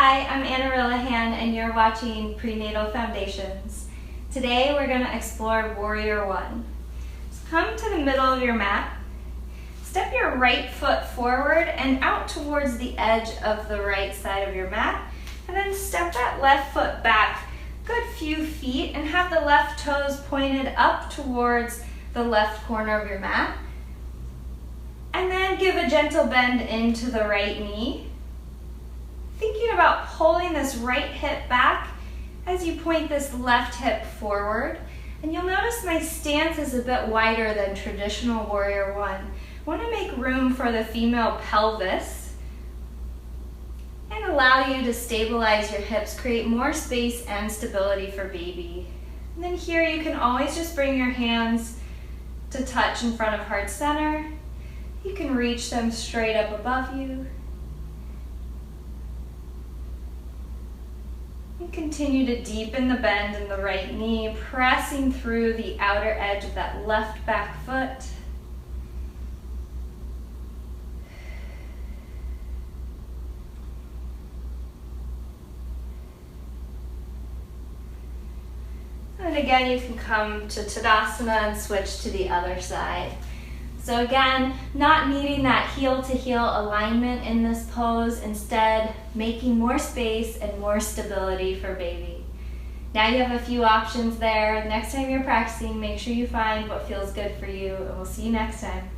Hi, I'm Rillahan and you're watching Prenatal Foundations. Today we're going to explore Warrior One. So come to the middle of your mat, step your right foot forward and out towards the edge of the right side of your mat, and then step that left foot back a good few feet and have the left toes pointed up towards the left corner of your mat. And then give a gentle bend into the right knee. Thinking about pulling this right hip back as you point this left hip forward. And you'll notice my stance is a bit wider than traditional Warrior One. I want to make room for the female pelvis and allow you to stabilize your hips, create more space and stability for baby. And then here you can always just bring your hands to touch in front of heart center. You can reach them straight up above you. And continue to deepen the bend in the right knee, pressing through the outer edge of that left back foot. And again, you can come to Tadasana and switch to the other side. So again, not needing that heel to heel alignment in this pose, instead making more space and more stability for baby. Now you have a few options there. Next time you're practicing, make sure you find what feels good for you, and we'll see you next time.